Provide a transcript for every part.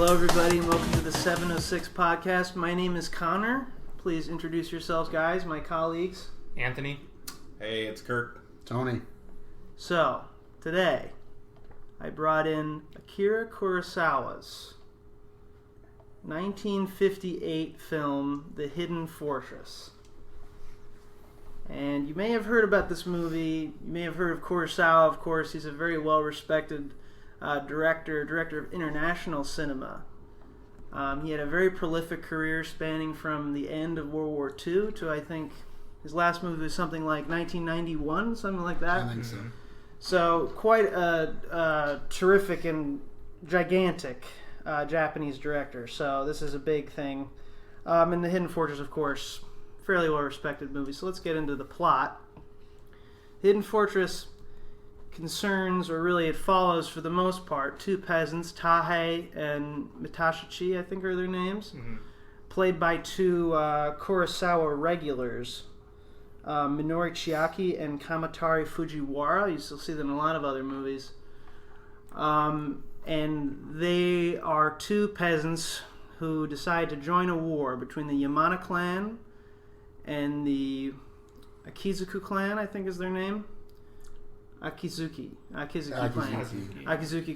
Hello, everybody, and welcome to the 706 podcast. My name is Connor. Please introduce yourselves, guys, my colleagues. Anthony. Hey, it's Kurt. Tony. So, today, I brought in Akira Kurosawa's 1958 film, The Hidden Fortress. And you may have heard about this movie. You may have heard of Kurosawa, of course. He's a very well-respected director of international cinema. He had a very prolific career spanning from the end of World War II to, I think, his last movie was something like 1991, something like that. I think so. So, quite a terrific and gigantic Japanese director. So, this is a big thing. And The Hidden Fortress, of course, fairly well-respected movie. So, let's get into the plot. Hidden Fortress concerns, or really it follows for the most part, two peasants, Tahe and Mitashichi, I think are their names, played by two Kurosawa regulars, Minoru Chiaki and Kamatari Fujiwara. You still see them in a lot of other movies. And they are two peasants who decide to join a war between the Yamana clan and the Akizuku clan, I think is their name. Akizuki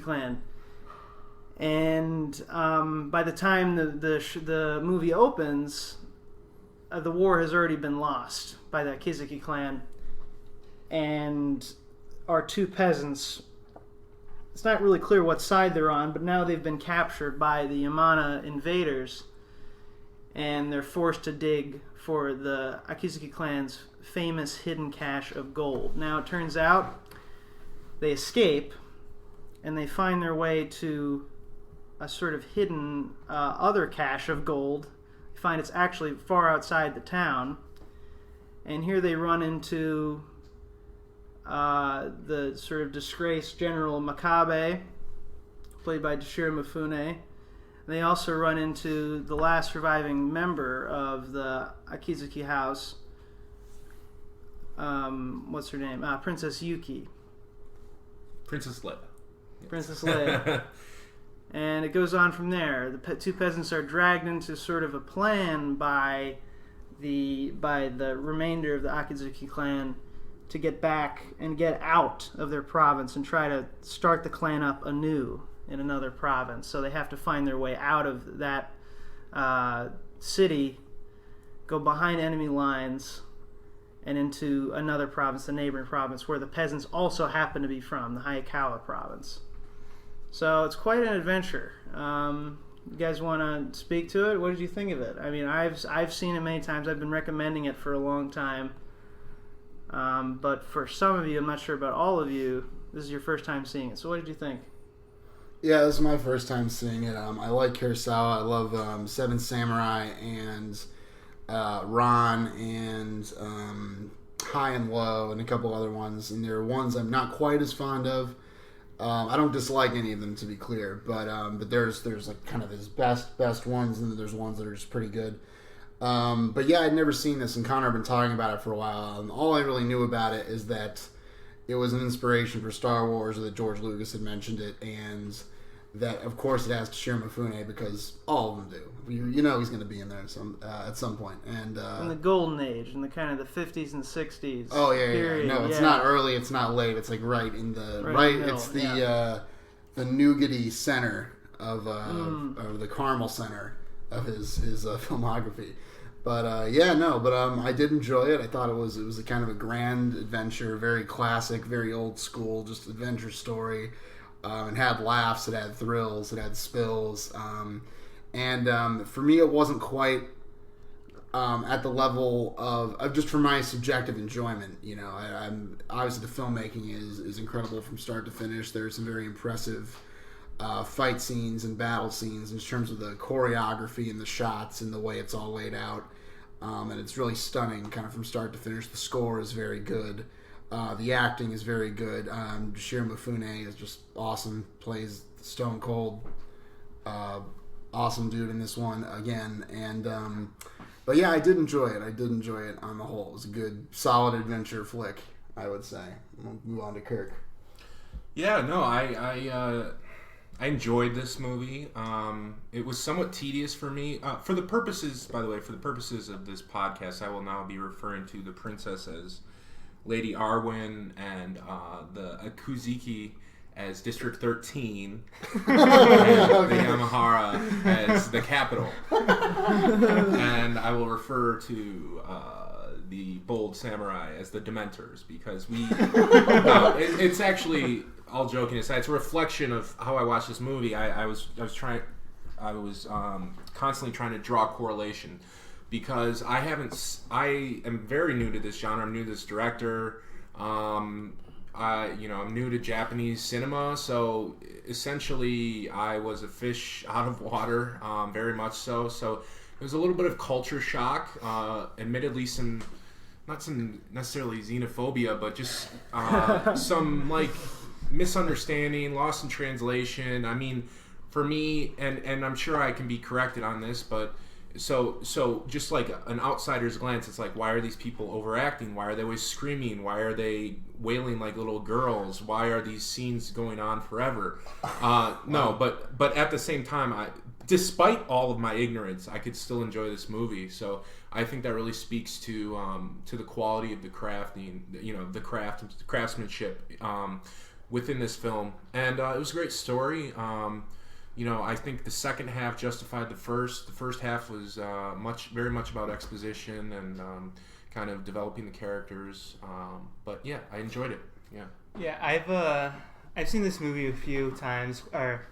clan. And by the time the movie opens, the war has already been lost by the Akizuki clan, and our two peasants, it's not really clear what side they're on, but now they've been captured by the Yamana invaders, and they're forced to dig for the Akizuki clan's famous hidden cache of gold. Now it turns out they escape, and they find their way to a sort of hidden other cache of gold. They find it's actually far outside the town, and here they run into the sort of disgraced General Makabe, played by Toshiro Mifune. They also run into the last surviving member of the Akizuki house. What's her name? Princess Yuki. Princess Leia. Princess Leia. And it goes on from there. The two peasants are dragged into sort of a plan by the remainder of the Akizuki clan to get back and get out of their province and try to start the clan up anew in another province. So they have to find their way out of that city, go behind enemy lines, and into another province, the neighboring province, where the peasants also happen to be from, the Hayakawa province. So it's quite an adventure. You guys want to speak to it? What did you think of it? I mean, I've seen it many times. I've been recommending it for a long time. But for some of you, I'm not sure about all of you, this is your first time seeing it. So what did you think? Yeah, this is my first time seeing it. I like Kurosawa. I love Seven Samurai and Ron and High and Low and a couple other ones. And there are ones I'm not quite as fond of. I don't dislike any of them, to be clear, but there's like kind of his best ones, and then there's ones that are just pretty good. But yeah, I'd never seen this, and Connor had been talking about it for a while. All I really knew about it is that it was an inspiration for Star Wars, or that George Lucas had mentioned it, and that, of course, it has Toshiro Mifune, because all of them do. You know he's going to be in there at some point. And in the golden age, in the kind of the 50s and 60s. Oh, yeah. period. No, it's not early, it's not late. It's like right in the middle, it's the nougaty center of the caramel center of his filmography. But I did enjoy it. I thought it was a kind of a grand adventure, very classic, very old school, just adventure story. And had laughs, it had thrills, it had spills, and for me, it wasn't quite at the level of just for my subjective enjoyment. You know, I'm obviously the filmmaking is incredible from start to finish. There's some very impressive fight scenes and battle scenes in terms of the choreography and the shots and the way it's all laid out, and it's really stunning, kind of from start to finish. The score is very good. The acting is very good. Toshiro Mifune is just awesome. Plays stone cold, awesome dude in this one again. And but yeah, I did enjoy it. On the whole. It was a good, solid adventure flick, I would say. We'll move on to Kirk. Yeah, no, I I enjoyed this movie. It was somewhat tedious for me. For the purposes, by the way, for the purposes of this podcast, I will now be referring to the princess as Lady Arwen and the Akuziki as District 13 and the Yamahara as the capital. And I will refer to the Bold Samurai as the Dementors because it's actually, all joking aside, it's a reflection of how I watched this movie. I was constantly trying to draw correlation because I am very new to this genre. I'm new to this director. I'm new to Japanese cinema, so essentially I was a fish out of water, very much so. So it was a little bit of culture shock, admittedly not some necessarily xenophobia, but just some like misunderstanding, lost in translation. I mean, for me, and I'm sure I can be corrected on this, but so just like an outsider's glance, it's like, why are these people overacting? Why are they always screaming? Why are they wailing like little girls? Why are these scenes going on forever? No, but at the same time, despite all of my ignorance, I could still enjoy this movie. So I think that really speaks to the quality of the crafting, the craftsmanship within this film. And it was a great story. I think the second half justified the first. The first half was very much about exposition and kind of developing the characters. But yeah, I enjoyed it. Yeah. Yeah, I've seen this movie a few times, or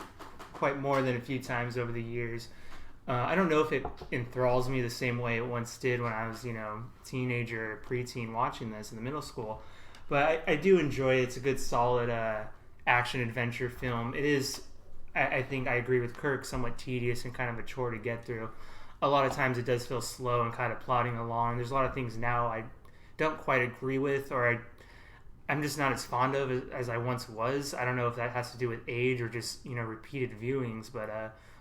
quite more than a few times over the years. I don't know if it enthralls me the same way it once did when I was, teenager, preteen, watching this in the middle school. But I do enjoy it. It's a good, solid action adventure film. It is, I think I agree with Kirk, somewhat tedious and kind of a chore to get through. A lot of times it does feel slow and kind of plodding along. There's a lot of things now I don't quite agree with, or I'm just not as fond of as I once was. I don't know if that has to do with age or just, repeated viewings, but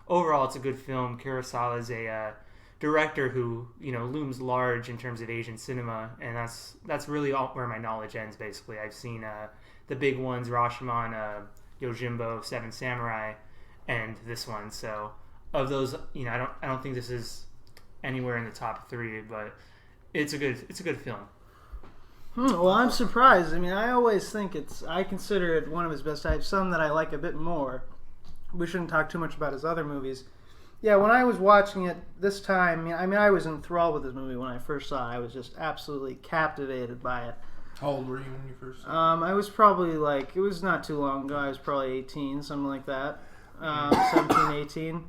overall it's a good film. Kurosawa is a director who, looms large in terms of Asian cinema, and that's really all where my knowledge ends, basically. I've seen the big ones, Rashomon, Yojimbo, Seven Samurai, and this one. So of those, I don't think this is anywhere in the top three, but it's a good film. Well, I'm surprised. I mean, I always think I consider it one of his best. I have some that I like a bit more. We shouldn't talk too much about his other movies. Yeah, when I was watching it this time, I was enthralled with this movie when I first saw it. I was just absolutely captivated by it. How old were you when you first saw it? I was probably it was not too long ago. I was probably 18, something like that. 17, 18.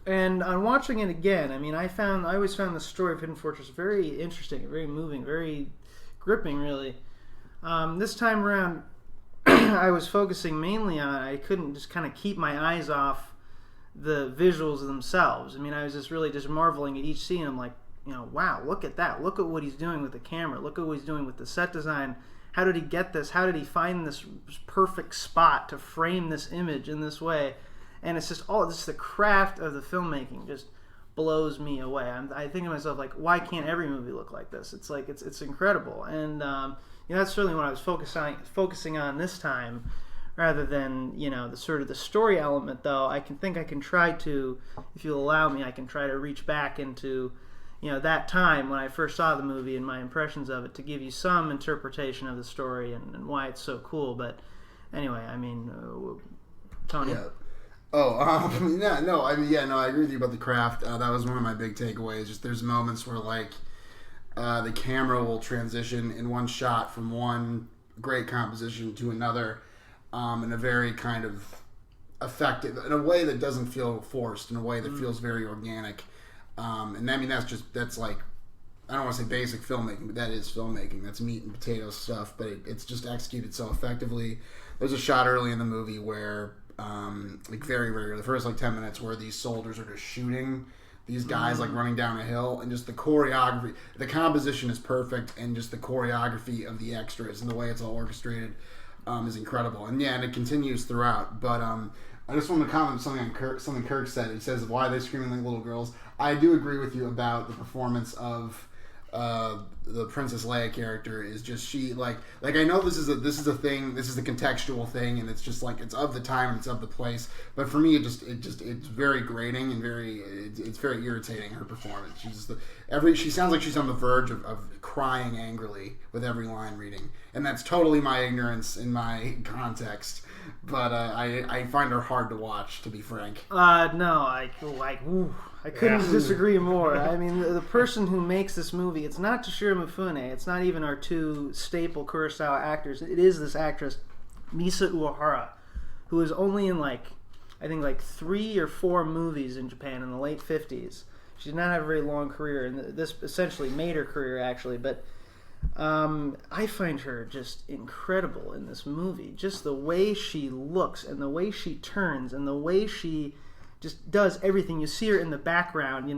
And on watching it again, I always found the story of Hidden Fortress very interesting, very moving, very gripping, really. This time around, I was focusing mainly on, I couldn't just kind of keep my eyes off the visuals themselves. I was just really just marveling at each scene. I'm like, wow, look at that. Look at what he's doing with the camera. Look at what he's doing with the set design. How did he get this? How did he find this perfect spot to frame this image in this way? And it's just the craft of the filmmaking just blows me away. I think to myself, why can't every movie look like this? It's it's incredible. And that's certainly what I was focusing on this time, rather than the sort of the story element. Though I can try to, if you'll allow me, I can try to reach back into that time when I first saw the movie and my impressions of it to give you some interpretation of the story and why it's so cool. But anyway, Tony. Yeah. I agree with you about the craft. That was one of my big takeaways. Just there's moments where the camera will transition in one shot from one great composition to another, in a very kind of effective, in a way that doesn't feel forced, in a way that feels very organic. And that's I don't want to say basic filmmaking, but that is filmmaking. That's meat and potato stuff, but it's just executed so effectively. There's a shot early in the movie where, very, very early, the first 10 minutes, where these soldiers are just shooting these guys running down a hill, and just the choreography, the composition is perfect, and just the choreography of the extras and the way it's all orchestrated is incredible. And it continues throughout. But I just want to comment something on something Kirk said. He says, "Why are they screaming like little girls?" I do agree with you about the performance of the Princess Leia character is just she like I know this is a thing, this is a contextual thing, and it's just like it's of the time and it's of the place, but for me it's very grating and it's very irritating, her performance. She sounds like she's on the verge of crying angrily with every line reading, and that's totally my ignorance in my context, but I find her hard to watch, to be frank. I couldn't disagree more. I mean, the person who makes this movie, it's not Toshiro Mifune. It's not even our two staple Kurosawa actors. It is this actress, Misa Uehara, who is only in I think 3 or 4 movies in Japan in the late 50s. She did not have a very long career, and this essentially made her career, actually. But I find her just incredible in this movie. Just the way she looks and the way she turns and the way she just does everything. You see her in the background,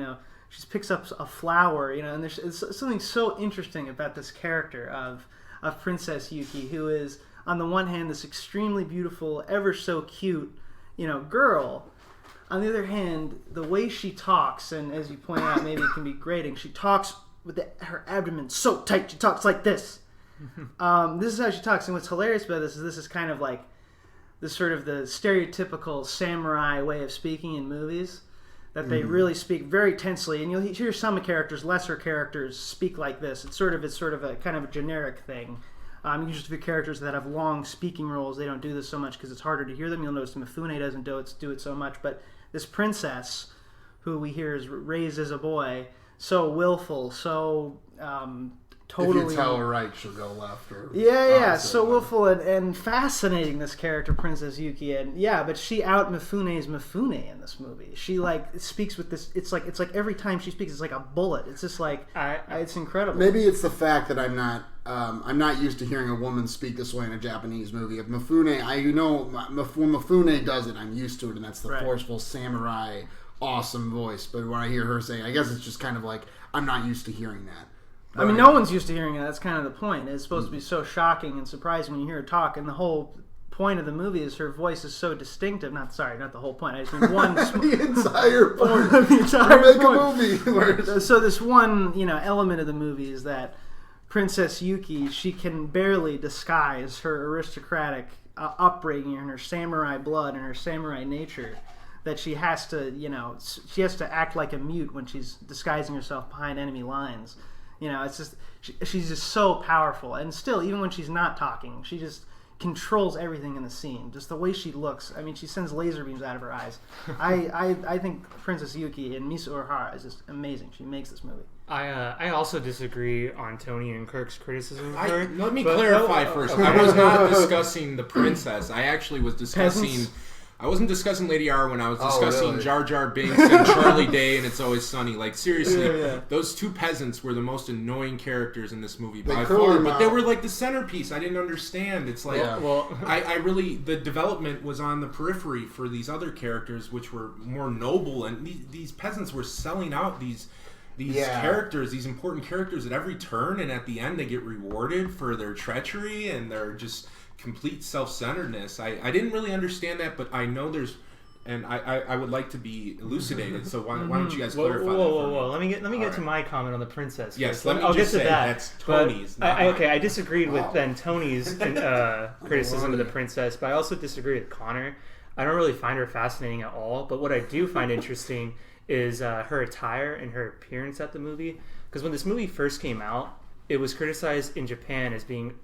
she picks up a flower, and there's something so interesting about this character of Princess Yuki, who is, on the one hand, this extremely beautiful, ever so cute, girl. On the other hand, the way she talks, and as you point out, maybe it can be grating, she talks with her abdomen so tight, she talks like this. This is how she talks, and what's hilarious about this is kind of like this sort of the stereotypical samurai way of speaking in movies, that they really speak very tensely, and you'll hear some characters, lesser characters, speak like this. It's sort of a kind of a generic thing. Usually for characters that have long speaking roles, they don't do this so much because it's harder to hear them. You'll notice Mifune doesn't do it so much, but this princess, who we hear is raised as a boy, so willful, so totally. If you tell her right, she'll go left. So willful and fascinating, this character, Princess Yuki, and but she out Mifune's Mifune in this movie. She speaks with this. It's like every time she speaks, it's like a bullet. It's just it's incredible. Maybe it's the fact that I'm not used to hearing a woman speak this way in a Japanese movie. If Mifune, when Mifune does it, I'm used to it, and that's the forceful samurai, awesome voice. But when I hear her saying, I guess it's just kind of like I'm not used to hearing that. I mean, no one's used to hearing it. That's kind of the point. It's supposed to be so shocking and surprising when you hear her talk, and the whole point of the movie is her voice is so distinctive. Not the whole point. I just mean one. The entire point. A movie. So this one, element of the movie is that Princess Yuki, she can barely disguise her aristocratic upbringing and her samurai blood and her samurai nature. That she has to act like a mute when she's disguising herself behind enemy lines. It's just she's just so powerful, and still, even when she's not talking, she just controls everything in the scene. Just the way she looks. I mean, she sends laser beams out of her eyes. I think Princess Yuki and Misa Uehara is just amazing. She makes this movie. I also disagree on Tony and Kirk's criticism of her. Let me clarify first. Okay. I was not discussing the princess. I actually was discussing. Peasants? I wasn't discussing Lady R when I was discussing Jar Jar Binks and Charlie Day and It's Always Sunny. Like, seriously, those two peasants were the most annoying characters in this movie by far. But they were like the centerpiece. I didn't understand. It's like, I really, the development was on the periphery for these other characters, which were more noble. And these peasants were selling out these characters, these important characters at every turn. And at the end, they get rewarded for their treachery and their just complete self-centeredness. I didn't really understand that, but I know there's, and I would like to be elucidated. So why don't you guys clarify that? Whoa! Let me get to my comment on the princess. Yes, I'll get to that. That's Tony's. I disagreed with Tony's criticism of the princess, but I also disagree with Connor. I don't really find her fascinating at all. But what I do find interesting is her attire and her appearance at the movie. Because when this movie first came out, it was criticized in Japan as being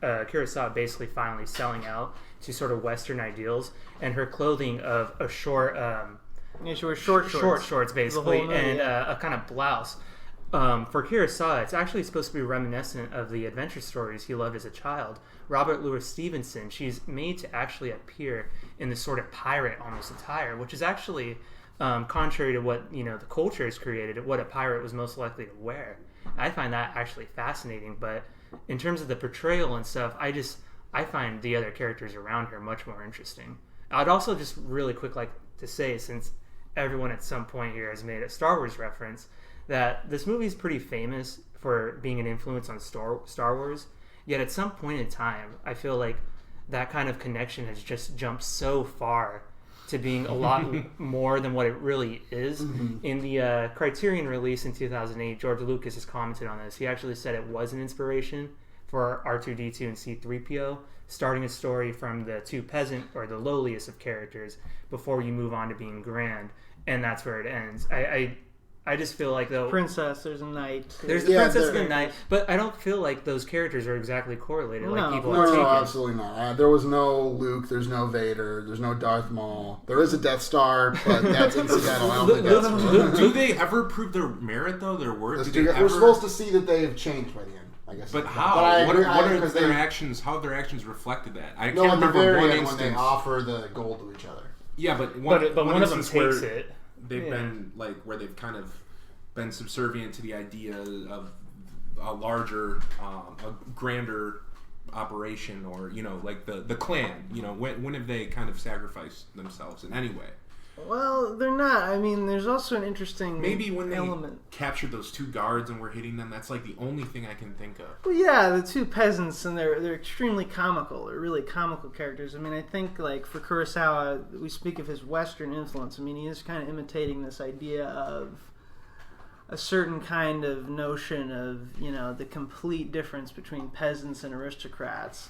Kurosawa basically finally selling out to sort of Western ideals, and her clothing of a short, she wears short shorts basically, and a kind of blouse. For Kurosawa, it's actually supposed to be reminiscent of the adventure stories he loved as a child. Robert Louis Stevenson, she's made to actually appear in this sort of pirate almost attire, which is actually contrary to what the culture has created, what a pirate was most likely to wear. I find that actually fascinating, but in terms of the portrayal and stuff, I find the other characters around her much more interesting. I'd also just really quick like to say, since everyone at some point here has made a Star Wars reference, that this movie is pretty famous for being an influence on Star Wars, yet at some point in time, I feel like that kind of connection has just jumped so far to being a lot more than what it really is. In the Criterion release in 2008, George Lucas has commented on this. He actually said it was an inspiration for R2-D2 and C-3PO, starting a story from the two peasant or the lowliest of characters before you move on to being grand, and that's where it ends. I just feel like though princess, there's a knight. There's the princess and the knight, but I don't feel like those characters are exactly correlated like people are taking. No, absolutely not. There was no Luke, there's no Vader, there's no Darth Maul. There is a Death Star, but that's incidental. I don't think that's Do they ever prove their merit though? Their worth? We're supposed to see that they have changed by the end, I guess. But how? What are their actions? How have their actions reflected that? I can't remember at the very one end instance when they offer the gold to each other. Yeah, but one of them takes it. They've been like where they've kind of been subservient to the idea of a larger, a grander operation, or like the clan. When have they kind of sacrificed themselves in any way? Well, they're not. I mean, there's also an interesting maybe when element. They captured those two guards and were hitting them. That's like the only thing I can think of. Well, yeah, the two peasants, and they're extremely comical. They're really comical characters. I mean, I think like for Kurosawa, we speak of his Western influence. I mean, he is kind of imitating this idea of a certain kind of notion of the complete difference between peasants and aristocrats.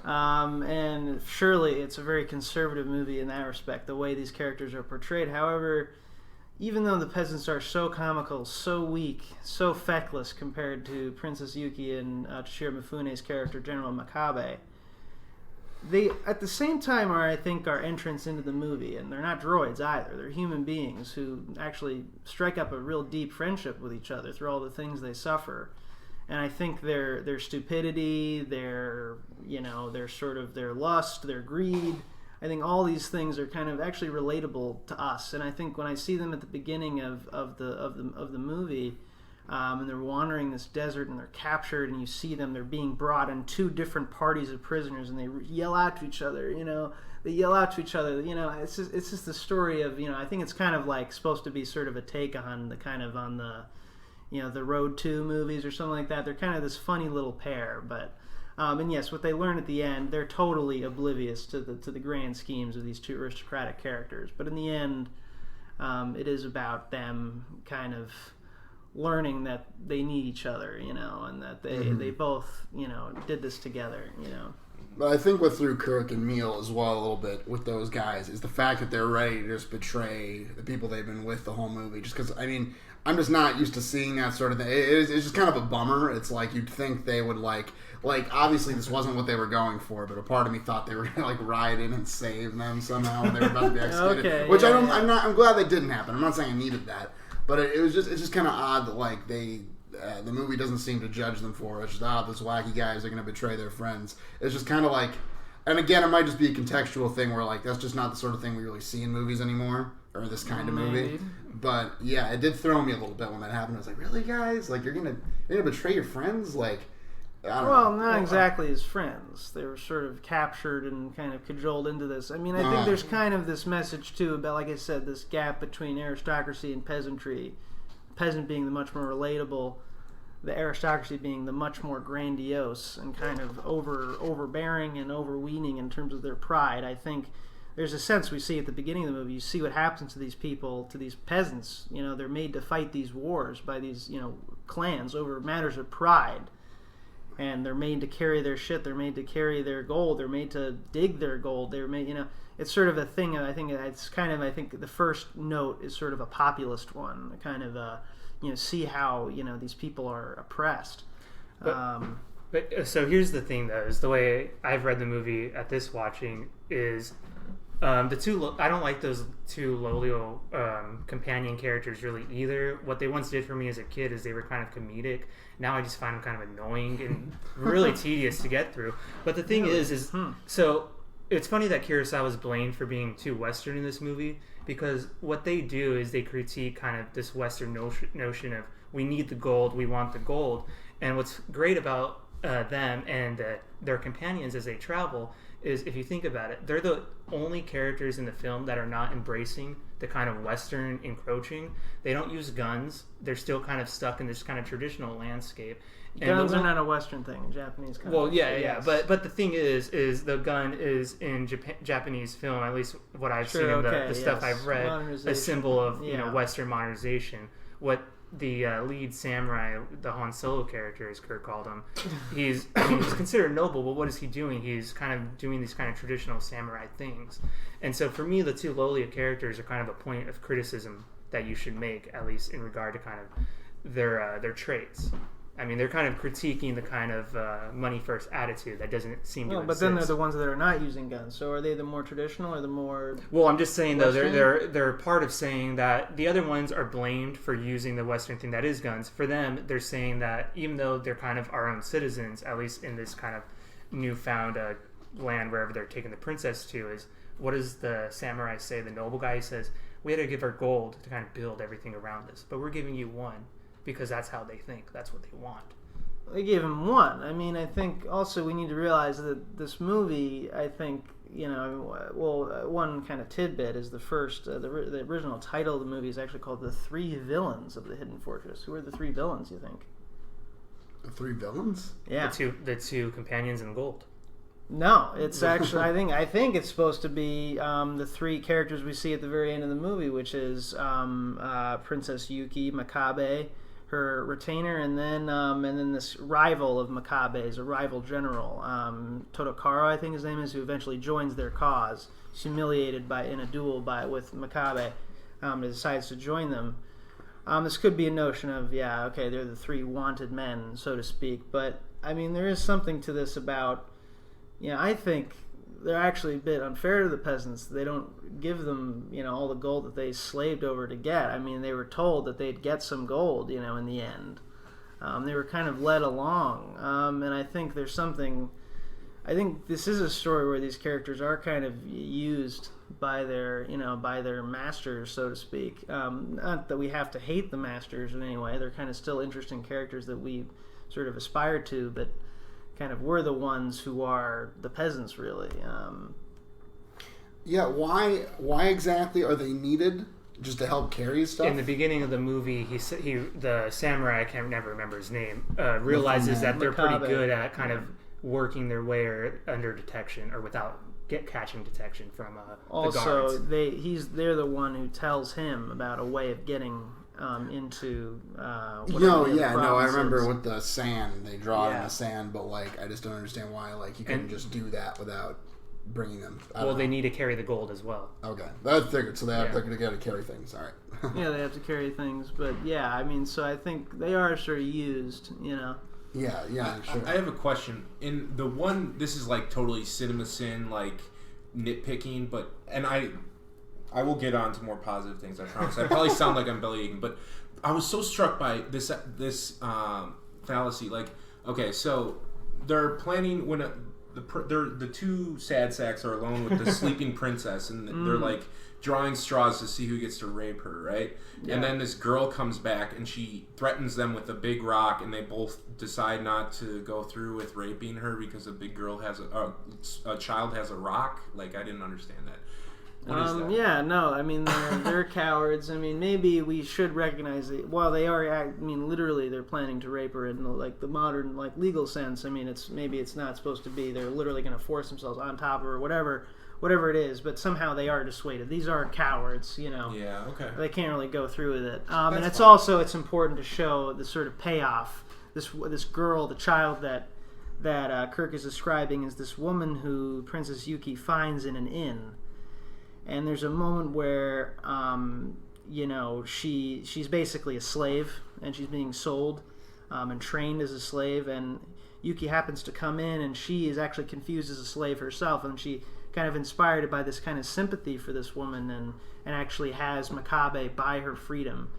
And surely it's a very conservative movie in that respect, the way these characters are portrayed. However, even though the peasants are so comical, so weak, so feckless compared to Princess Yuki and Toshiro Mifune's character, General Makabe, they at the same time are, I think, our entrance into the movie. And they're not droids either. They're human beings who actually strike up a real deep friendship with each other through all the things they suffer. And I think their stupidity, their sort of their lust, their greed, I think all these things are kind of actually relatable to us. And I think when I see them at the beginning of the movie, and they're wandering this desert and they're captured, and you see them, they're being brought in two different parties of prisoners, and they yell out to each other. They yell out to each other. It's just the story of I think it's kind of like supposed to be sort of a take on the kind of on the the Road 2 movies or something like that. They're kind of this funny little pair, but and yes, what they learn at the end, they're totally oblivious to the grand schemes of these two aristocratic characters. But in the end, it is about them kind of learning that they need each other, and that they both did this together, But I think what threw Kirk and Meal as well a little bit with those guys is the fact that they're ready to just betray the people they've been with the whole movie. Just because, I mean, I'm just not used to seeing that sort of thing. It's just kind of a bummer. It's like you'd think they would like obviously this wasn't what they were going for, but a part of me thought they were gonna ride in and save them somehow when they were about to be executed. Okay, which I'm glad that didn't happen. I'm not saying I needed that, but it's just kind of odd that the movie doesn't seem to judge them for it. It's just, those wacky guys are going to betray their friends. It's just kind of like, and again, it might just be a contextual thing where that's just not the sort of thing we really see in movies anymore, or this kind of movie. But yeah, it did throw me a little bit when that happened. I was like, really, guys? You're gonna betray your friends? I don't know. Not exactly as friends. They were sort of captured and kind of cajoled into this. I mean, I think there's kind of this message too about, like I said, this gap between aristocracy and peasantry. Peasant being the much more relatable, the aristocracy being the much more grandiose and kind of overbearing and overweening in terms of their pride. I think there's a sense we see at the beginning of the movie. You see what happens to these people, to these peasants. They're made to fight these wars by these clans over matters of pride, and they're made to carry their shit. They're made to carry their gold. They're made to dig their gold. They're made, it's sort of a thing. I think it's kind of. I think the first note is sort of a populist one, kind of see how these people are oppressed. But so here's the thing, though, is the way I've read the movie at this watching is the two. I don't like those two lowly companion characters really either. What they once did for me as a kid is they were kind of comedic. Now I just find them kind of annoying and really tedious to get through. But the thing is so. It's funny that Kurosawa is blamed for being too Western in this movie, because what they do is they critique kind of this Western notion of we need the gold, we want the gold. And what's great about them and their companions as they travel is, if you think about it, they're the only characters in the film that are not embracing the kind of Western encroaching. They don't use guns. They're still kind of stuck in this kind of traditional landscape. And guns are not a Western thing in Japanese countries. Well, yeah. But the thing is the gun is in Japanese film, at least what I've seen in the stuff I've read, a symbol of Western modernization. What the lead samurai, the Han Solo character, as Kurt called him, he's considered noble, but what is he doing? He's kind of doing these kind of traditional samurai things. And so for me, the two Lolia characters are kind of a point of criticism that you should make, at least in regard to kind of their traits. I mean, they're kind of critiquing the kind of money first attitude that doesn't seem to exist. But then they're the ones that are not using guns. So are they the more traditional or the more? Well, I'm just saying Western? Though they're part of saying that the other ones are blamed for using the Western thing that is guns. For them, they're saying that even though they're kind of our own citizens, at least in this kind of newfound land wherever they're taking the princess to, is what does the samurai say? The noble guy says, we had to give our gold to kind of build everything around us, but we're giving you one. Because that's how they think. That's what they want. They gave him one. I mean, I think also we need to realize that this movie, I think, one kind of tidbit is the first, the original title of the movie is actually called The Three Villains of the Hidden Fortress. Who are the three villains, you think? The three villains? Yeah. The two companions in gold. No, it's actually, I think it's supposed to be the three characters we see at the very end of the movie, which is Princess Yuki, Makabe, her retainer, and then this rival of Makabe's, a rival general, Todokaro, I think his name is, who eventually joins their cause, humiliated in a duel with Makabe, decides to join them. This could be a notion of, they're the three wanted men, so to speak, but I mean, there is something to this about, I think they're actually a bit unfair to the peasants. They don't give them, all the gold that they slaved over to get. I mean, they were told that they'd get some gold, in the end. They were kind of led along. And I think there's something... I think this is a story where these characters are kind of used by their masters, so to speak. Not that we have to hate the masters in any way. They're kind of still interesting characters that we sort of aspire to, but kind of we're the ones who are the peasants, really. Why exactly are they needed? Just to help carry stuff? In the beginning of the movie, the samurai, I can't never remember his name, realizes that they're pretty good at kind of working their way under detection or without catching detection from the guards. Also, they're the one who tells him about a way of getting into I remember with the sand, they draw it in the sand, but I just don't understand why you couldn't just do that without bringing them. They need to carry the gold as well. Okay, I figured. So they're going to carry things. All right. Yeah, they have to carry things, but I mean, so I think they are sort of used, Yeah, sure. I have a question. In the one, this is totally cinema sin, nitpicking, and I will get on to more positive things, I promise. I probably sound like I'm bellyaching, but I was so struck by this fallacy. Okay, so they're planning when the two sad sacks are alone with the sleeping princess, and they're drawing straws to see who gets to rape her, right? Yeah. And then this girl comes back and she threatens them with a big rock, and they both decide not to go through with raping her because a big girl has a child has a rock. I didn't understand that. I mean, they're cowards. I mean, maybe we should recognize that while they are, literally they're planning to rape her in the modern legal sense. I mean, it's not supposed to be. They're literally going to force themselves on top of her, whatever it is. But somehow they are dissuaded. These are cowards, Yeah, okay. They can't really go through with it. And it's important to show the sort of payoff. This girl, the child that Kirk is describing, is this woman who Princess Yuki finds in an inn. And there's a moment where, she's basically a slave, and she's being sold and trained as a slave, and Yuki happens to come in, and she is actually confused as a slave herself, and she kind of inspired by this kind of sympathy for this woman, and actually has Makabe buy her freedom.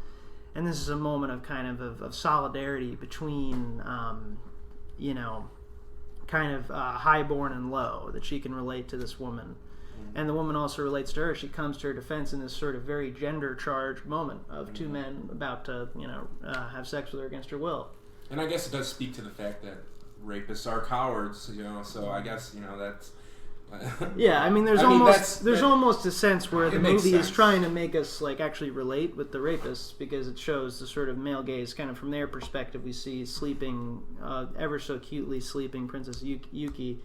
And this is a moment of kind of solidarity between, highborn and low, that she can relate to this woman. And the woman also relates to her. She comes to her defense in this sort of very gender-charged moment of two men about to, have sex with her against her will. And I guess it does speak to the fact that rapists are cowards, so I guess, Yeah, I mean, there's almost a sense where the movie is trying to make us like actually relate with the rapists because it shows the sort of male gaze, kind of from their perspective. We see sleeping, ever so cutely sleeping Princess Yuki.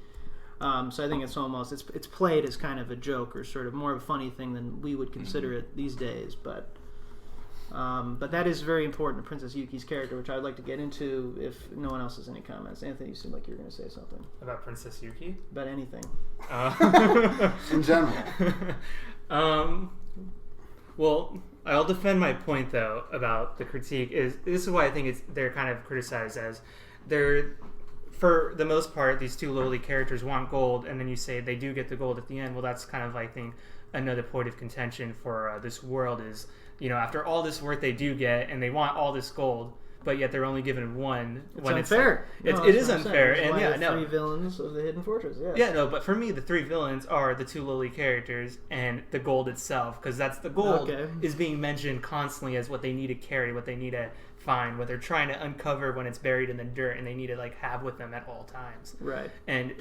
So I think it's played as kind of a joke or sort of more of a funny thing than we would consider it these days, but that is very important to Princess Yuki's character, which I'd like to get into if no one else has any comments. Anthony, you seem like you were going to say something. About Princess Yuki? About anything. In general. Well, I'll defend my point, though, about the critique. This is why I think they're kind of criticized as for the most part, these two lowly characters want gold, and then you say they do get the gold at the end. Well, that's kind of, I think, another point of contention for this world is, after all this work they do get, and they want all this gold, but yet they're only given one. It's unfair. It is unfair. And three villains of the Hidden Fortress. Yeah. Yeah, no, but for me, the three villains are the two lowly characters and the gold itself, because that's the gold is being mentioned constantly as what they need to carry, what they need to find, what they're trying to uncover when it's buried in the dirt, and they need to have with them at all times. Right. And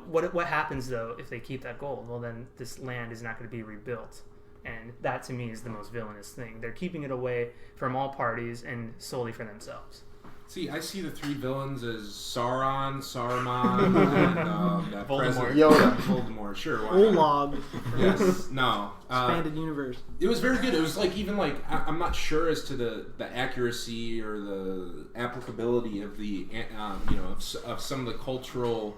what happens though if they keep that gold? Well, then this land is not going to be rebuilt. And that, to me, is the most villainous thing. They're keeping it away from all parties and solely for themselves. See, I see the three villains as Saruman, and that Voldemort. Yoda. Voldemort, sure. Olog. Yes. No. Expanded universe. It was very good. It was I'm not sure as to the accuracy or the applicability of the of some of the cultural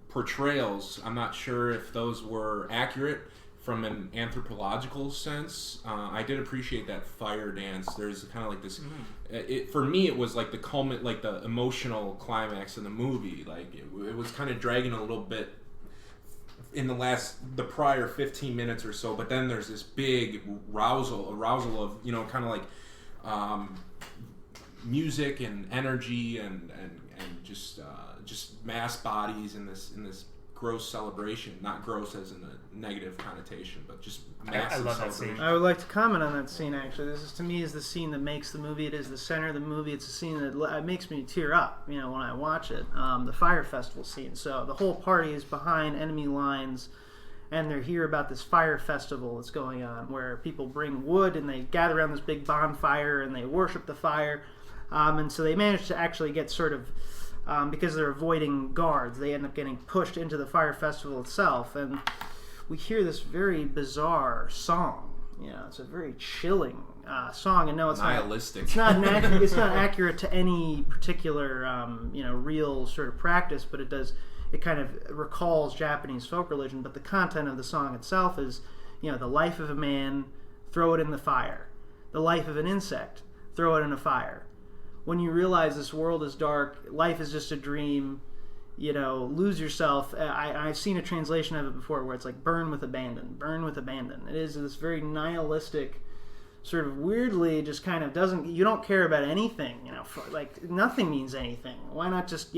portrayals. I'm not sure if those were accurate from an anthropological sense. I did appreciate that fire dance. There's kind of like this. For me, it was like the the emotional climax of the movie. Like it was kind of dragging a little bit in the prior 15 minutes or so. But then there's this big arousal of kind of like music and energy and just mass bodies in this gross celebration. Not gross as in a negative connotation, but just massive I love that celebration. scene. I would like to comment on that scene, actually. This is, to me, is the scene that makes the movie. It is the center of the movie. It's a scene that makes me tear up, when I watch it. The fire festival scene. So the whole party is behind enemy lines, and they hear about this fire festival that's going on, where people bring wood, and they gather around this big bonfire, and they worship the fire. And so they manage to actually get sort of... because they're avoiding guards, they end up getting pushed into the fire festival itself, and we hear this very bizarre song. It's a very chilling song, and no, it's nihilistic. It's not accurate to any particular real sort of practice, but it kind of recalls Japanese folk religion. But the content of the song itself is, the life of a man, throw it in the fire. The life of an insect, throw it in a fire. When you realize this world is dark, life is just a dream, lose yourself. I've seen a translation of it before where it's like burn with abandon. It is this very nihilistic, sort of weirdly just kind of you don't care about anything, like nothing means anything. Why not just,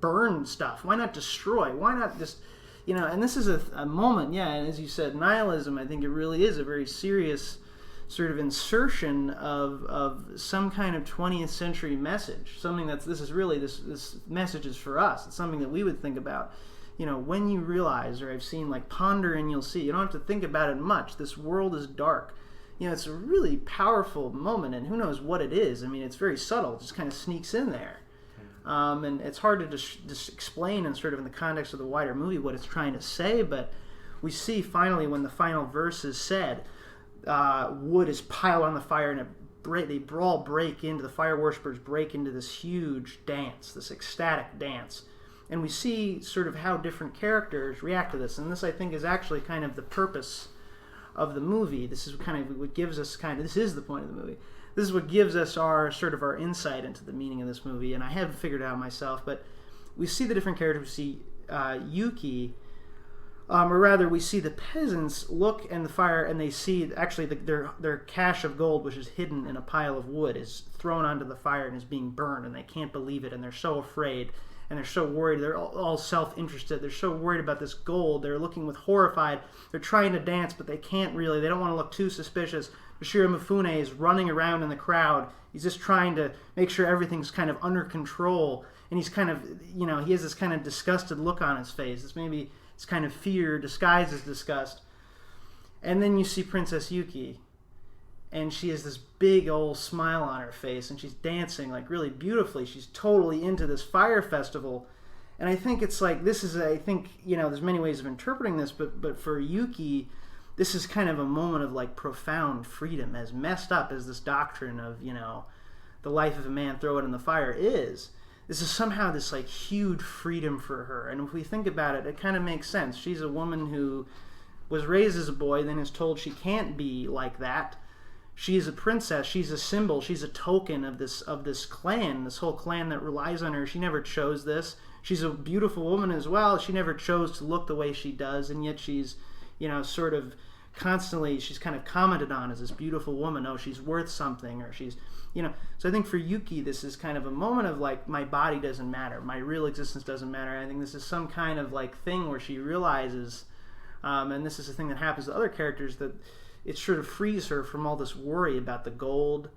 burn stuff? Why not destroy? Why not just, and this is a moment, and as you said, nihilism, I think it really is a very serious sort of insertion of some kind of 20th century message, something this message is for us. It's something that we would think about, when you realize, or I've seen like ponder and you'll see. You don't have to think about it much. This world is dark. It's a really powerful moment, and who knows what it is. I mean, it's very subtle. It just kind of sneaks in there. And it's hard to just explain in sort of in the context of the wider movie what it's trying to say, but we see finally when the final verse is said, wood is piled on the fire, and the fire worshippers break into this huge dance, this ecstatic dance, and we see sort of how different characters react to this. And this, I think, is actually kind of the purpose of the movie. This is kind of what gives us this is the point of the movie. This is what gives us our insight into the meaning of this movie, and I haven't figured it out myself, but we see the different characters. We see Yuki. Or rather, we see the peasants look in the fire, and they see actually their cache of gold, which is hidden in a pile of wood, is thrown onto the fire and is being burned, and they can't believe it, and they're so afraid, and they're so worried. They're all self-interested. They're so worried about this gold. They're looking with horrified. They're trying to dance, but they can't really. They don't want to look too suspicious. Yoshiro Mifune is running around in the crowd. He's just trying to make sure everything's kind of under control, and he's kind of, he has this kind of disgusted look on his face. It's maybe It's kind of fear disguised as disgust. And then you see Princess Yuki, and she has this big old smile on her face, and she's dancing like really beautifully. She's totally into this fire festival. And I think it's like, this is, I think, there's many ways of interpreting this, but for Yuki, this is kind of a moment of like profound freedom, as messed up as this doctrine of, the life of a man, throw it in the fire is. This is somehow this like huge freedom for her. And if we think about it, it kind of makes sense. She's a woman who was raised as a boy, then is told she can't be like that. She's a princess. She's a symbol. She's a token of this clan, this whole clan that relies on her. She never chose this. She's a beautiful woman as well. She never chose to look the way she does, and yet she's, sort of constantly, she's kind of commented on as this beautiful woman. Oh, she's worth something, or she's, So I think for Yuki, this is kind of a moment of like, my body doesn't matter. My real existence doesn't matter. I think this is some kind of like thing where she realizes, and this is the thing that happens to other characters, that it sort of frees her from all this worry about the gold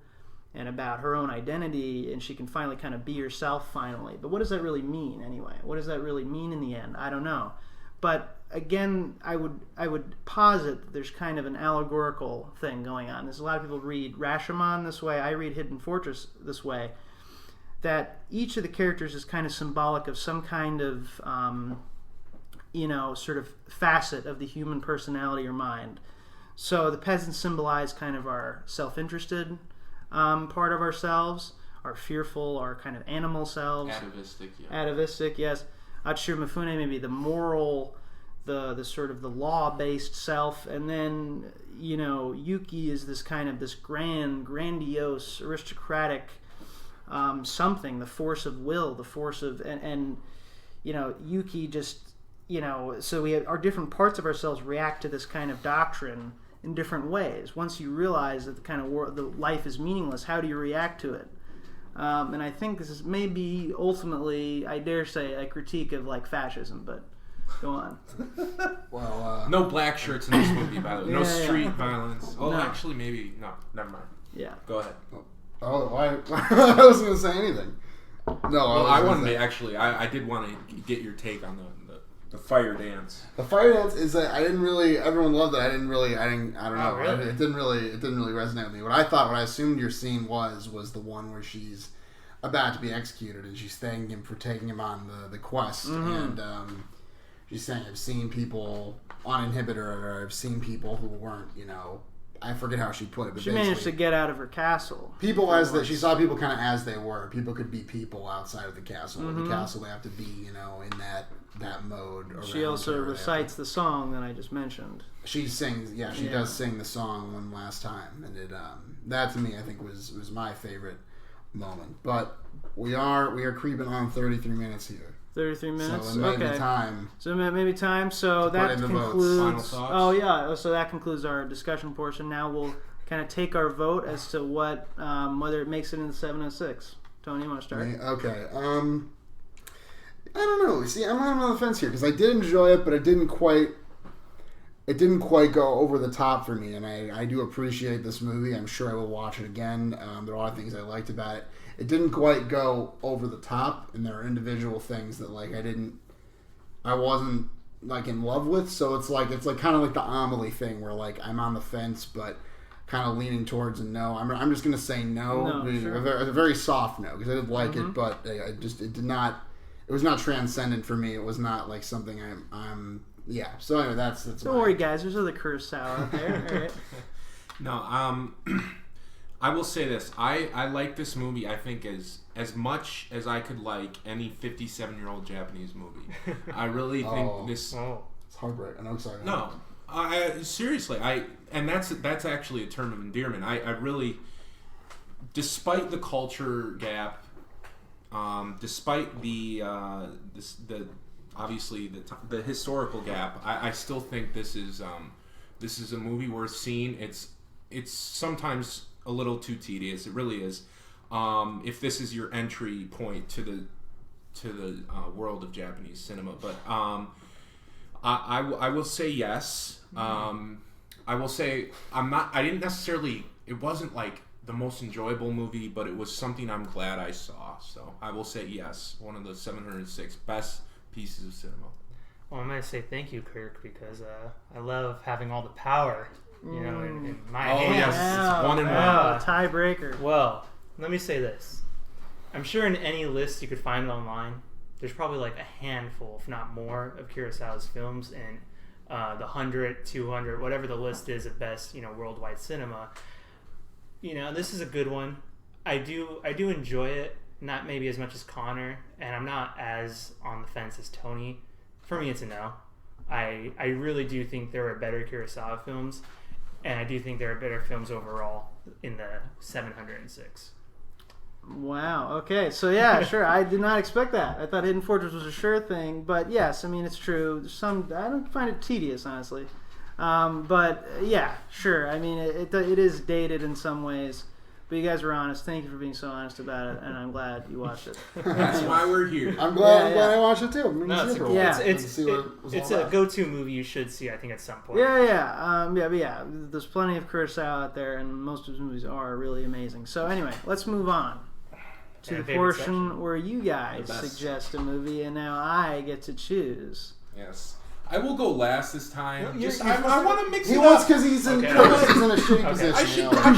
and about her own identity, and she can finally kind of be herself finally. But what does that really mean anyway? What does that really mean in the end? I don't know. But again, I would posit that there's kind of an allegorical thing going on. There's a lot of people read Rashomon this way. I read Hidden Fortress this way. That each of the characters is kind of symbolic of some kind of sort of facet of the human personality or mind. So the peasants symbolize kind of our self-interested part of ourselves, our fearful, our kind of animal selves. Atavistic, yeah. Atavistic, yes. Atsuru Mifune, maybe the moral, the sort of the law-based self. And then, Yuki is this kind of this grandiose, aristocratic something, the force of will, the force of... And Yuki just... so we have our different parts of ourselves react to this kind of doctrine in different ways. Once you realize that the kind of the life is meaningless, how do you react to it? And I think this is maybe ultimately, I dare say, a critique of like fascism. But go on. Well, no black shirts in this movie, by the way. No Yeah, street violence. Oh, No. actually, maybe no. Never mind. Yeah. Go ahead. I wasn't gonna say anything. No, Well, I wanted to actually. I did want to get your take on the fire dance. The fire dance is that I didn't really. Everyone loved it. I don't know. Oh, really? It didn't really resonate with me. What I assumed your scene was the one where she's about to be executed and she's thanking him for taking him on the quest. And she's saying, I've seen people uninhibited, or I've seen people who weren't, I forget how she put it, but She managed to get out of her castle. people as that she saw people kind of as they were. People could be people outside of the castle. The castle, they have to be, in that mode. She also around her. recites the song that I just mentioned. She sings, she does sing the song one last time, and it that to me I think was my favorite moment. But we are creeping on 33 minutes here. 33 minutes. So it may okay. be time. So maybe time. So that in the votes. concludes. Final thoughts? Oh yeah. So that concludes our discussion portion. Now we'll kind of take our vote as to what whether it makes it into 706. Tony, you want to start? Okay. I don't know. See, I'm on the fence here because I did enjoy it, but it didn't quite go over the top for me. And I do appreciate this movie. I'm sure I will watch it again. There are a lot of things I liked about it. It didn't quite go over the top, and there are individual things that like I wasn't like in love with. So it's like kind of like the Amelie thing where like I'm on the fence, but kind of leaning towards a no. I'm just gonna say no. Sure. A very soft no because I did like it, but it did not. It was not transcendent for me. It was not like something I'm yeah. So anyway, that's. Don't worry, guys. There's other Kurosawa out there. All right. No, I will say this. I like this movie, I think, as much as I could like any 57-year-old Japanese movie. I really think this... Oh. It's heartbreaking. I'm sorry. No. Seriously, and that's actually a term of endearment. I really... Despite the culture gap, despite the obviously the historical gap, I still think this is a movie worth seeing. It's sometimes a little too tedious. It really is. If this is your entry point to the world of Japanese cinema, but I will say yes. I will say I didn't necessarily. It wasn't like the most enjoyable movie, but it was something I'm glad I saw. So I will say yes. One of the 706 best pieces of cinema. Well, I'm going to say thank you, Kirk, because I love having all the power, in my hands. Yes, it's 1-1. Tiebreaker. Well, let me say this. I'm sure in any list you could find online, there's probably like a handful, if not more, of Kurosawa's films, and the 100, 200, whatever the list is of best, worldwide cinema. This is a good one. I do enjoy it, not maybe as much as Connor, and I'm not as on the fence as Tony. For me, it's a no. I really do think there are better Kurosawa films, and I do think there are better films overall in the 706. Wow. Okay. So yeah, sure. I did not expect that. I thought Hidden Fortress was a sure thing, but yes, I mean it's true. I don't find it tedious, honestly. But yeah, sure. I mean it is dated in some ways, but you guys were honest. Thank you for being so honest about it, and I'm glad you watched it. That's why we're here. I'm glad I watched it too. It's a go-to movie you should see, I think, at some point. Yeah. There's plenty of Kurosawa out there, and most of his movies are really amazing. So anyway, let's move on to the portion section where you guys suggest a movie, and now I get to choose. Yes. I will go last this time. I want to mix it up. He wants because he's in a shitty position. I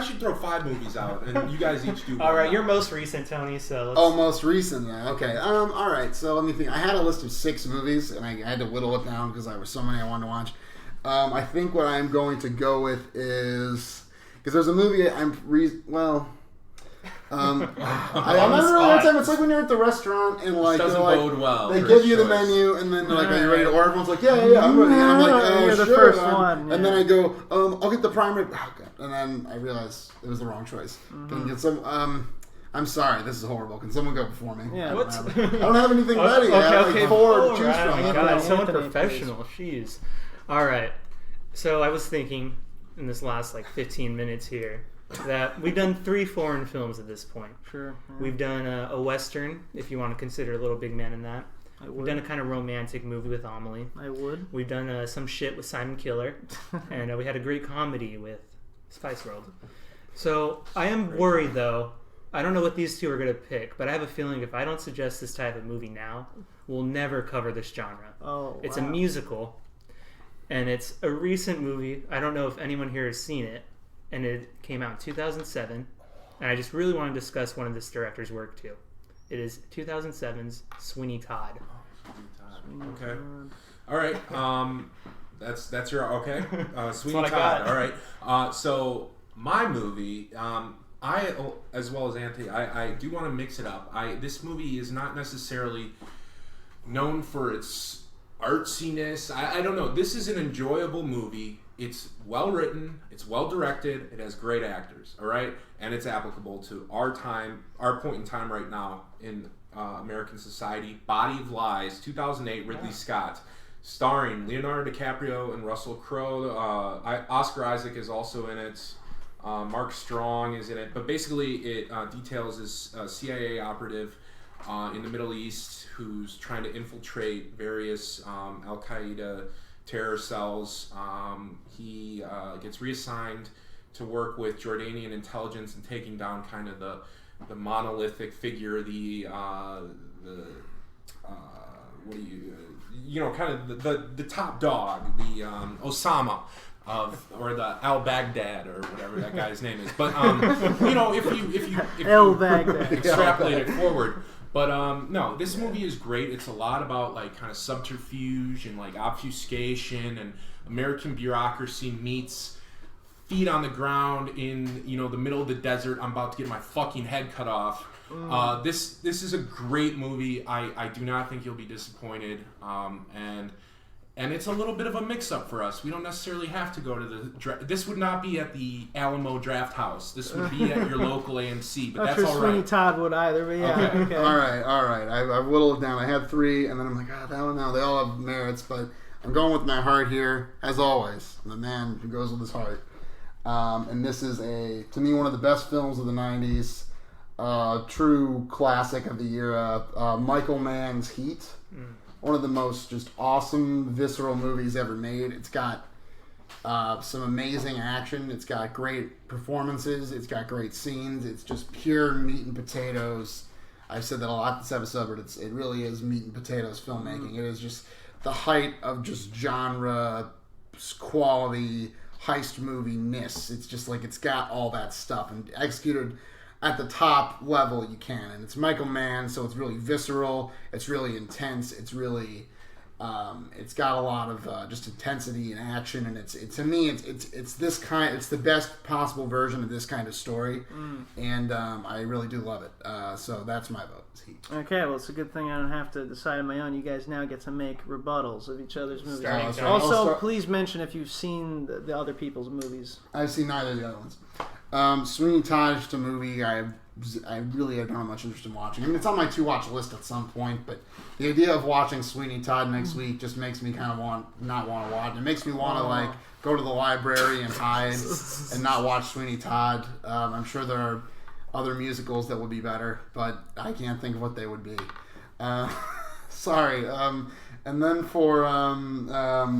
should throw 5 movies out, and you guys each do. All right, you're most recent, Tony. So most recent. Okay. All right. So let me think. I had a list of 6 movies, and I had to whittle it down because there were so many I wanted to watch. I think what I'm going to go with is because there's a movie I remember one time. It's like when you're at the restaurant and like they give you the menu and then they're like, "Are you ready to order?" Everyone's like, "Yeah, I'm ready." And I'm like, "Oh, you're sure." The first one. And then I go, "I'll get the prime rib." Oh, God. And then I realized it was the wrong choice. Can you get some? I'm sorry, this is horrible. Can someone go before me? Yeah. I don't have anything ready. I have like 4 to choose from. Oh God, so unprofessional. Jeez. All right. So I was thinking in this last 15 minutes here that we've done 3 foreign films at this point. Sure. Yeah. We've done a Western, if you want to consider Little Big Man in that. We've done a kind of romantic movie with Amelie. I would. We've done some shit with Simon Killer. And we had a great comedy with Spice World. So I am worried, though. I don't know what these 2 are going to pick, but I have a feeling if I don't suggest this type of movie now, we'll never cover this genre. It's a musical, and it's a recent movie. I don't know if anyone here has seen it. And it came out in 2007, and I just really want to discuss one of this director's work too. It is 2007's Sweeney Todd. Okay. All right. That's your okay. Sweeney That's Todd. All right. So my movie, I as well as Anthony, I do want to mix it up. This movie is not necessarily known for its artsiness. I don't know. This is an enjoyable movie. It's well written, it's well directed, it has great actors, all right? And it's applicable to our point in time right now in American society. Body of Lies, 2008, Ridley Scott, starring Leonardo DiCaprio and Russell Crowe. Oscar Isaac is also in it. Mark Strong is in it. But basically it details this CIA operative in the Middle East who's trying to infiltrate various Al-Qaeda terror cells. He gets reassigned to work with Jordanian intelligence and taking down kind of the monolithic figure, kind of the top dog, the Osama or the Al Baghdad or whatever that guy's name is. But if you El Baghdad extrapolate it forward. But no, this movie is great. It's a lot about kind of subterfuge and obfuscation, and American bureaucracy meets feet on the ground in the middle of the desert. I'm about to get my fucking head cut off. This is a great movie. I do not think you'll be disappointed. And it's a little bit of a mix-up for us. We don't necessarily have to go to the... This would not be at the Alamo Draft House. This would be at your local AMC, but that's all right. Sweeney Todd would either, but yeah. Okay. All right. I whittled it down. I had 3, and then I'm like, that one now. They all have merits, but I'm going with my heart here, as always. The man who goes with his heart. And this is, to me, one of the best films of the 90s. True classic of the era. Michael Mann's Heat. One of the most just awesome, visceral movies ever made. It's got some amazing action. It's got great performances. It's got great scenes. It's just pure meat and potatoes. I've said that a lot this episode, but it really is meat and potatoes filmmaking. It is just the height of just genre quality heist movie-ness. It's just like it's got all that stuff and executed at the top level you can. And it's Michael Mann, so it's really visceral. It's really intense. It's really it's got a lot of just intensity and action, and it's to me it's this kind. It's the best possible version of this kind of story, and I really do love it. So that's my vote. Heat. Okay, well, it's a good thing I don't have to decide on my own. You guys now get to make rebuttals of each other's movies. Also, please mention if you've seen the other people's movies. I've seen neither of the other ones. Sweeney Todd is a movie I really don't have much interest in watching. I mean, it's on my to-watch list at some point, but the idea of watching Sweeney Todd next week just makes me kind of not want to watch. It makes me want to go to the library and hide and not watch Sweeney Todd. I'm sure there are other musicals that would be better, but I can't think of what they would be. Sorry. And then for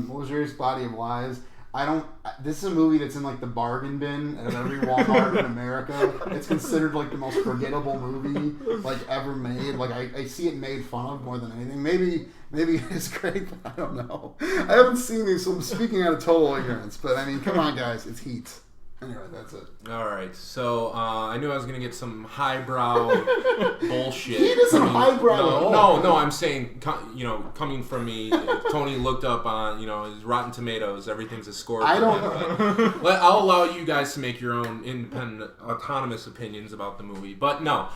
Luxurious Body of Lies, this is a movie that's in like the bargain bin at every Walmart in America. It's considered like the most forgettable movie like ever made. Like I see it made fun of more than anything. Maybe it's great, but I don't know. I haven't seen these, so I'm speaking out of total ignorance. But I mean, come on, guys, it's Heat. Anyway, that's it. All right, so I knew I was going to get some highbrow bullshit. He isn't highbrow at all. No, I'm saying, coming from me, Tony looked up on, his Rotten Tomatoes, everything's a score. I'll allow you guys to make your own independent, autonomous opinions about the movie. But no,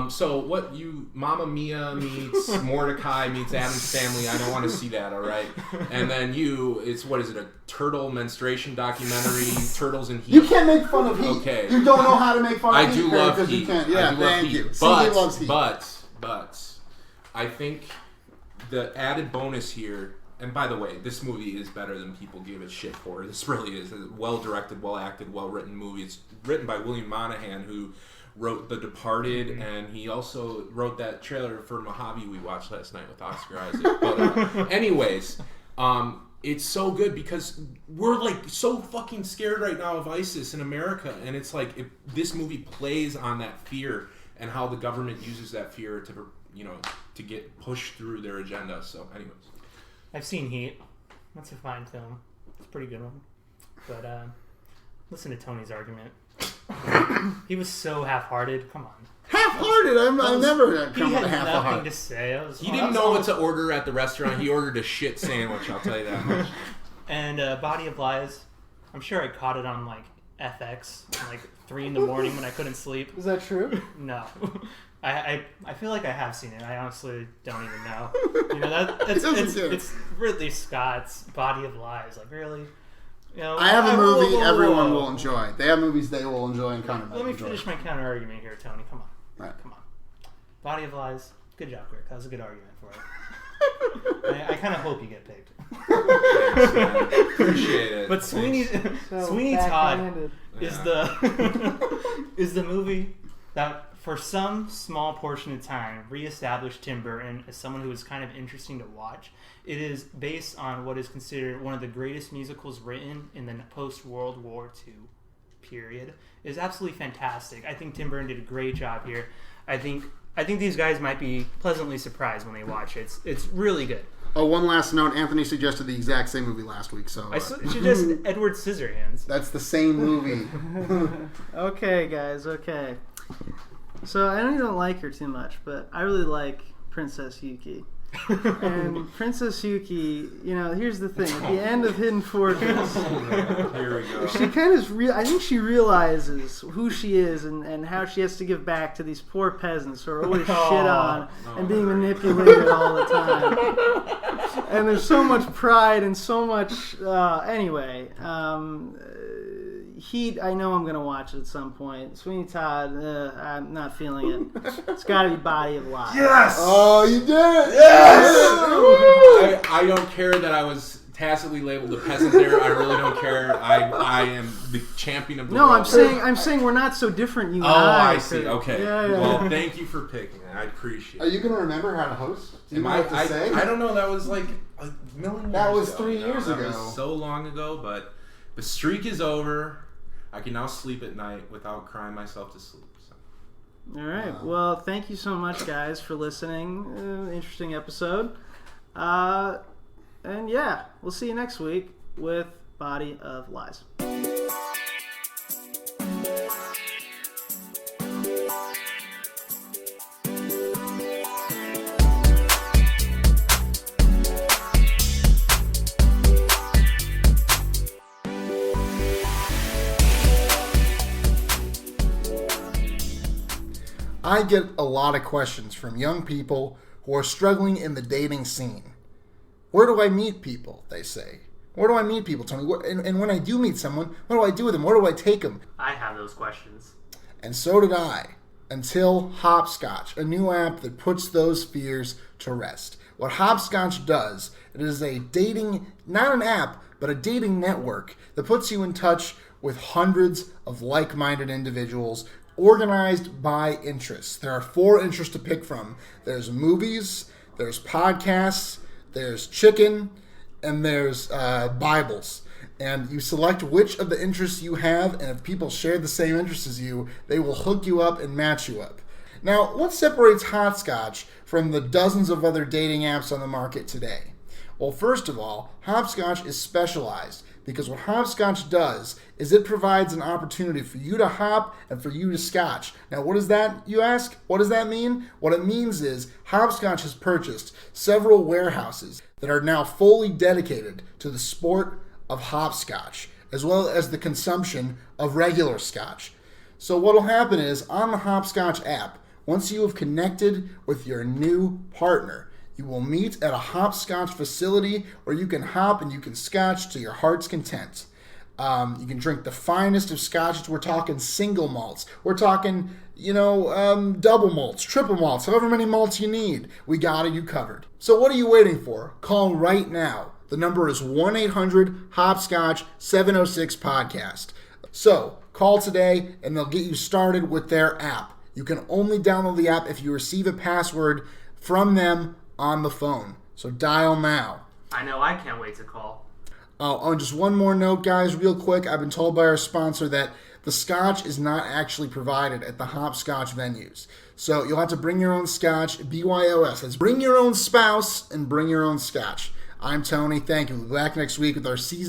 so what Mamma Mia meets Mordecai meets Addams Family, I don't want to see that, all right? And then what is it, a turtle menstruation documentary, Turtles in Heat? You can't make fun of Heat. Okay. You don't know how to make fun of Heat. I do love Heat. Yeah, thank you. But I think the added bonus here, and by the way, this movie is better than people give it shit for. This really is a well-directed, well-acted, well-written movie. It's written by William Monahan, who wrote The Departed, and he also wrote that trailer for Mojave we watched last night with Oscar Isaac. But anyways, it's so good because we're like so fucking scared right now of ISIS in America, and it's like this movie plays on that fear and how the government uses that fear to get pushed through their agenda. So anyways, I've seen Heat. That's a fine film. It's a pretty good one. But listen to Tony's argument. He was so half-hearted. Come on. Half-hearted? I've never come with half-hearted. Nothing to say. He didn't know what to order at the restaurant. He ordered a shit sandwich, I'll tell you that much. And Body of Lies, I'm sure I caught it on like FX like 3 in the morning when I couldn't sleep. Is that true? No. I feel like I have seen it. I honestly don't even know. It's Ridley Scott's Body of Lies. Like, really? I have a movie everyone will enjoy. They have movies they will enjoy and kind of Let me finish my counter argument here, Tony. Come on. Right. Come on. Body of Lies. Good job, Rick. That was a good argument for it. I kind of hope you get picked. Thanks, man. Appreciate it. But Sweeney Todd is the movie that for some small portion of time reestablished Tim Burton as someone who is kind of interesting to watch. It is based on what is considered one of the greatest musicals written in the post-World War II period. It is absolutely fantastic. I think Tim Burton did a great job here. I think these guys might be pleasantly surprised when they watch it. It's really good. Oh, one last note. Anthony suggested the exact same movie last week, so... I suggested Edward Scissorhands. That's the same movie. Okay, guys, okay. So, I don't like her too much, but I really like Princess Yuki. And Princess Yuki, here's the thing. At the end of Hidden Fortress, here we go. She kind of I think she realizes who she is and how she has to give back to these poor peasants who are always shit on and being manipulated all the time. And there's so much pride and so much... anyway, Heat, I know I'm going to watch it at some point. Sweeney Todd, I'm not feeling it. It's got to be Body of Lies. Yes! Oh, you did it! Yes! I don't care that I was tacitly labeled a peasant there. I really don't care. I am the champion of the world. I'm saying we're not so different, you and I. Oh, I see. Okay. Yeah. Well, thank you for picking it. I appreciate it. Are you going to remember how to host? Do you know what to say? I don't know. That was like a million That years was ago. 3 years ago. That was so long ago, but the streak is over. I can now sleep at night without crying myself to sleep. So. All right. Well, thank you so much, guys, for listening. Interesting episode. And yeah, we'll see you next week with Body of Lies. I get a lot of questions from young people who are struggling in the dating scene. Where do I meet people, they say. Where do I meet people, Tony? And when I do meet someone, what do I do with them? Where do I take them? I have those questions. And so did I. Until Hopscotch, a new app that puts those fears to rest. What Hopscotch does, it is a dating, not an app, but a dating network that puts you in touch with hundreds of like-minded individuals organized by interests. There are 4 interests to pick from. There's movies, there's podcasts, there's chicken, and there's Bibles. And you select which of the interests you have, and if people share the same interests as you, they will hook you up and match you up. Now, what separates Hopscotch from the dozens of other dating apps on the market today? Well, first of all, Hopscotch is specialized, because what Hopscotch does is it provides an opportunity for you to hop and for you to scotch. Now, what is that, you ask? What does that mean? What it means is Hopscotch has purchased several warehouses that are now fully dedicated to the sport of hopscotch, as well as the consumption of regular scotch. So what will happen is, on the Hopscotch app, once you have connected with your new partner, you will meet at a hopscotch facility where you can hop and you can scotch to your heart's content. You can drink the finest of scotches. We're talking single malts. We're talking, double malts, triple malts, however many malts you need. We got you covered. So what are you waiting for? Call right now. The number is 1-800-HOPSCOTCH-706-podcast. So call today and they'll get you started with their app. You can only download the app if you receive a password from them on the phone. So dial now. I know I can't wait to call. Oh, just one more note, guys, real quick. I've been told by our sponsor that the scotch is not actually provided at the Hopscotch venues. So you'll have to bring your own scotch, BYOS. That's bring your own spouse and bring your own scotch. I'm Tony. Thank you. We'll be back next week with our season